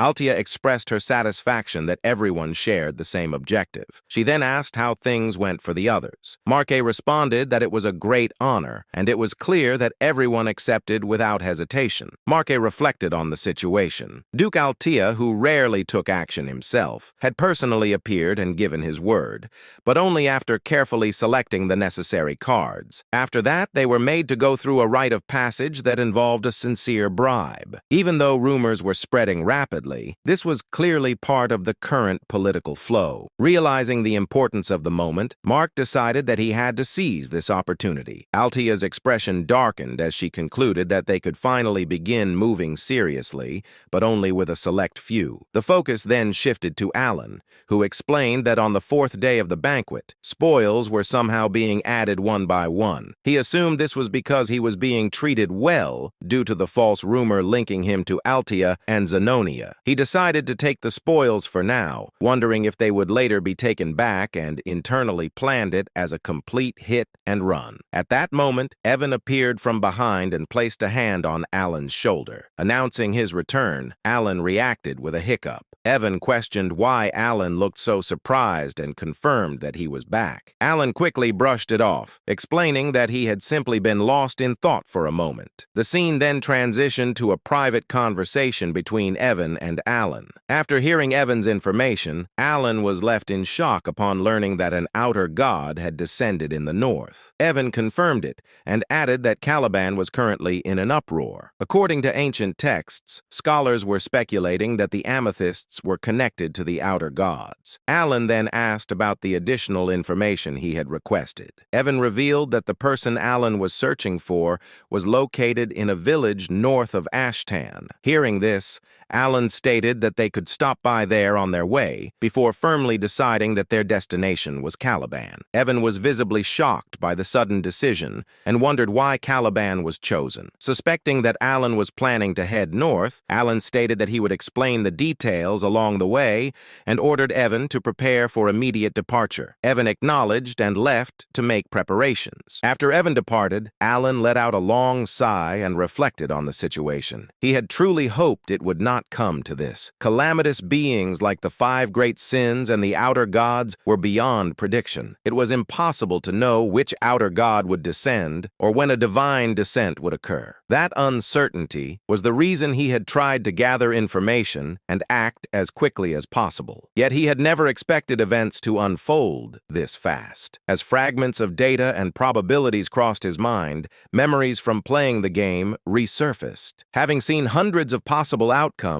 Altia expressed her satisfaction that everyone shared the same objective. She then asked how things went for the others. Marque responded that it was a great honor, and it was clear that everyone accepted without hesitation. Marque reflected on the situation. Duke Altia, who rarely took action himself, had personally appeared and given his word, but only after carefully selecting the necessary cards. After that, they were made to go through a rite of passage that involved a sincere bribe. Even though rumors were spreading rapidly, this was clearly part of the current political flow. Realizing the importance of the moment, Mark decided that he had to seize this opportunity. Altia's expression darkened as she concluded that they could finally begin moving seriously, but only with a select few. The focus then shifted to Alan, who explained that on the fourth day of the banquet, spoils were somehow being added one by one. He assumed this was because he was being treated well due to the false rumor linking him to Altia and Zenonia. He decided to take the spoils for now, wondering if they would later be taken back, and internally planned it as a complete hit and run. At that moment, Evan appeared from behind and placed a hand on Alan's shoulder. Announcing his return, Alan reacted with a hiccup. Evan questioned why Alan looked so surprised and confirmed that he was back. Alan quickly brushed it off, explaining that he had simply been lost in thought for a moment. The scene then transitioned to a private conversation between Evan and Alan. After hearing Evan's information, Alan was left in shock upon learning that an outer god had descended in the north. Evan confirmed it and added that Caliban was currently in an uproar. According to ancient texts, scholars were speculating that the amethysts were connected to the outer gods. Alan then asked about the additional information he had requested. Evan revealed that the person Alan was searching for was located in a village north of Ashtan. Hearing this, Alan stated that they could stop by there on their way before firmly deciding that their destination was Caliban. Evan was visibly shocked by the sudden decision and wondered why Caliban was chosen. Suspecting that Alan was planning to head north, Alan stated that he would explain the details along the way and ordered Evan to prepare for immediate departure. Evan acknowledged and left to make preparations. After Evan departed, Alan let out a long sigh and reflected on the situation. He had truly hoped it would not come to this. Calamitous beings like the 5 great sins and the outer gods were beyond prediction. It was impossible to know which outer god would descend or when a divine descent would occur. That uncertainty was the reason he had tried to gather information and act as quickly as possible. Yet he had never expected events to unfold this fast. As fragments of data and probabilities crossed his mind, memories from playing the game resurfaced. Having seen hundreds of possible outcomes,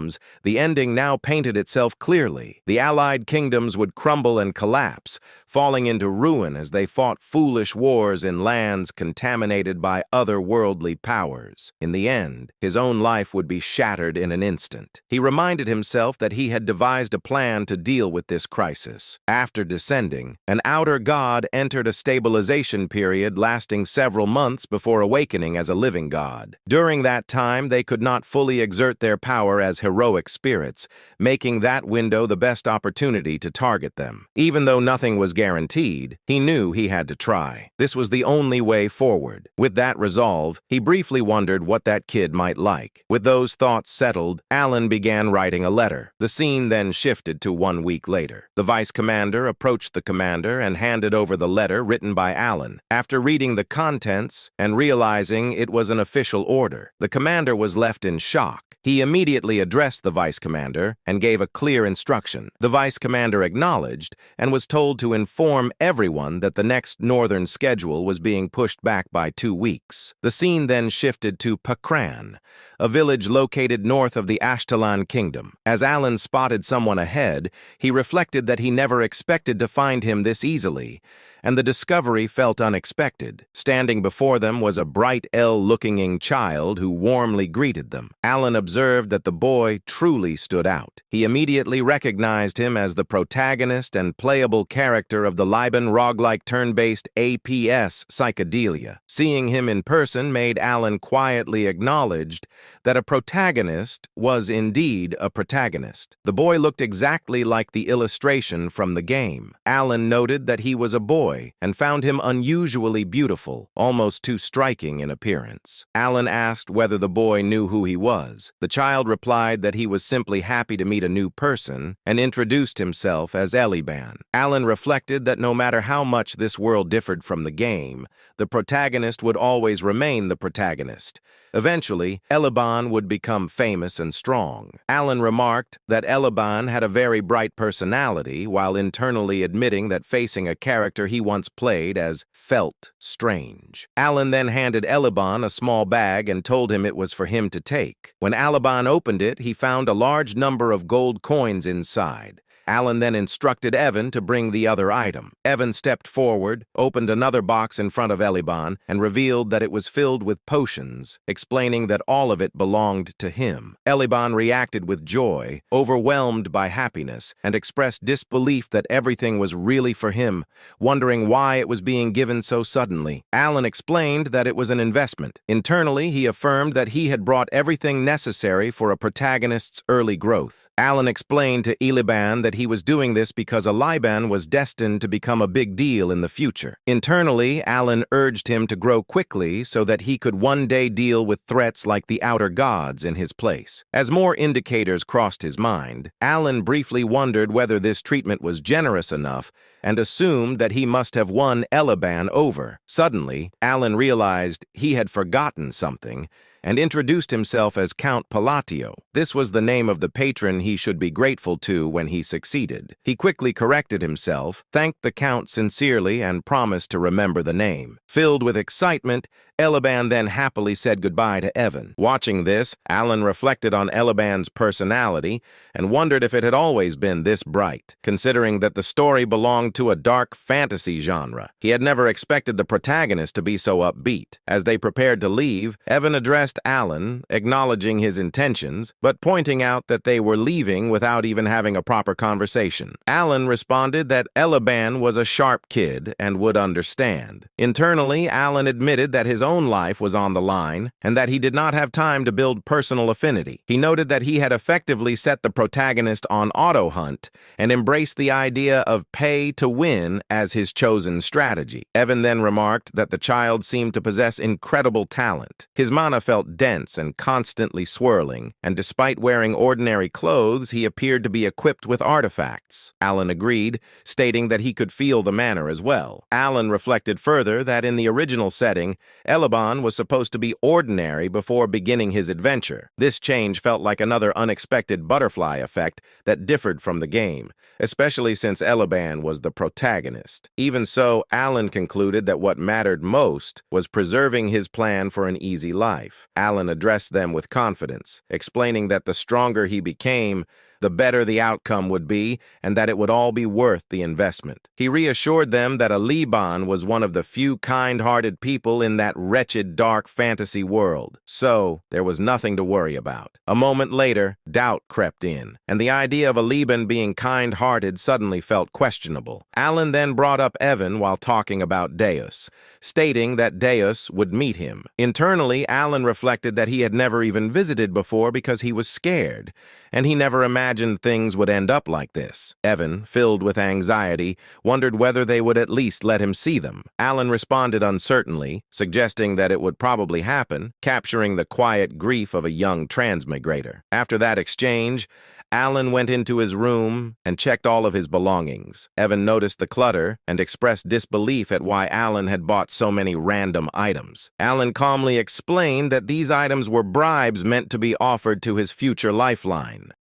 the ending now painted itself clearly. The allied kingdoms would crumble and collapse, falling into ruin as they fought foolish wars in lands contaminated by otherworldly powers. In the end, his own life would be shattered in an instant. He reminded himself that he had devised a plan to deal with this crisis. After descending, an outer god entered a stabilization period lasting several months before awakening as a living god. During that time, they could not fully exert their power as heroic spirits, making that window the best opportunity to target them. Even though nothing was guaranteed, he knew he had to try. This was the only way forward. With that resolve, he briefly wondered what that kid might like. With those thoughts settled, Alan began writing a letter. The scene then shifted to 1 week later. The vice commander approached the commander and handed over the letter written by Alan. After reading the contents and realizing it was an official order, the commander was left in shock. He immediately addressed the vice commander and gave a clear instruction. The vice commander acknowledged and was told to inform everyone that the next northern schedule was being pushed back by 2 weeks. The scene then shifted to Pakran, a village located north of the Ashtalan kingdom. As Alan spotted someone ahead, he reflected that he never expected to find him this easily, and the discovery felt unexpected. Standing before them was a bright, ill-looking child who warmly greeted them. Alan observed that the boy truly stood out. He immediately recognized him as the protagonist and playable character of the Liban roguelike turn-based APS Psychedelia. Seeing him in person made Alan quietly acknowledged that a protagonist was indeed a protagonist. The boy looked exactly like the illustration from the game. Alan noted that he was a boy, boy and found him unusually beautiful, almost too striking in appearance. Alan asked whether the boy knew who he was. The child replied that he was simply happy to meet a new person and introduced himself as Eliban. Alan reflected that no matter how much this world differed from the game, the protagonist would always remain the protagonist. Eventually, Eliban would become famous and strong. Alan remarked that Eliban had a very bright personality, while internally admitting that facing a character he once played as felt strange. Alan then handed Eliban a small bag and told him it was for him to take. When Eliban opened it, he found a large number of gold coins inside. Alan then instructed Evan to bring the other item. Evan stepped forward, opened another box in front of Eliban, and revealed that it was filled with potions, explaining that all of it belonged to him. Eliban reacted with joy, overwhelmed by happiness, and expressed disbelief that everything was really for him, wondering why it was being given so suddenly. Alan explained that it was an investment. Internally, he affirmed that he had brought everything necessary for a protagonist's early growth. Alan explained to Eliban that he was doing this because Eliban was destined to become a big deal in the future. Internally, Alan urged him to grow quickly so that he could one day deal with threats like the outer gods in his place. As more indicators crossed his mind, Alan briefly wondered whether this treatment was generous enough and assumed that he must have won Eliban over. Suddenly, Alan realized he had forgotten something and introduced himself as Count Palatio. This was the name of the patron he should be grateful to when he succeeded. He quickly corrected himself, thanked the Count sincerely, and promised to remember the name. Filled with excitement, Eliban then happily said goodbye to Evan. Watching this, Alan reflected on Eliban's personality and wondered if it had always been this bright, considering that the story belonged to a dark fantasy genre. He had never expected the protagonist to be so upbeat. As they prepared to leave, Evan addressed Alan, acknowledging his intentions, but pointing out that they were leaving without even having a proper conversation. Alan responded that Eliban was a sharp kid and would understand. Internally, Alan admitted that his own life was on the line and that he did not have time to build personal affinity. He noted that he had effectively set the protagonist on auto hunt and embraced the idea of pay to win as his chosen strategy. Evan then remarked that the child seemed to possess incredible talent. His mana felt dense and constantly swirling, and despite wearing ordinary clothes, he appeared to be equipped with artifacts. Alan agreed, stating that he could feel the manner as well. Alan reflected further that in the original setting, Eliban was supposed to be ordinary before beginning his adventure. This change felt like another unexpected butterfly effect that differed from the game, especially since Eliban was the protagonist. Even so, Alan concluded that what mattered most was preserving his plan for an easy life. Alan addressed them with confidence, explaining that the stronger he became, the better the outcome would be, and that it would all be worth the investment. He reassured them that Eliban was one of the few kind-hearted people in that wretched, dark fantasy world. So, there was nothing to worry about. A moment later, doubt crept in, and the idea of Eliban being kind-hearted suddenly felt questionable. Alan then brought up Evan while talking about Deus, stating that Deus would meet him. Internally, Alan reflected that he had never even visited before because he was scared, and he never imagined things would end up like this. Evan, filled with anxiety, wondered whether they would at least let him see them. Alan responded uncertainly, suggesting that it would probably happen, capturing the quiet grief of a young transmigrator. After that exchange, Alan went into his room and checked all of his belongings. Evan noticed the clutter and expressed disbelief at why Alan had bought so many random items. Alan calmly explained that these items were bribes meant to be offered to his future lifeline.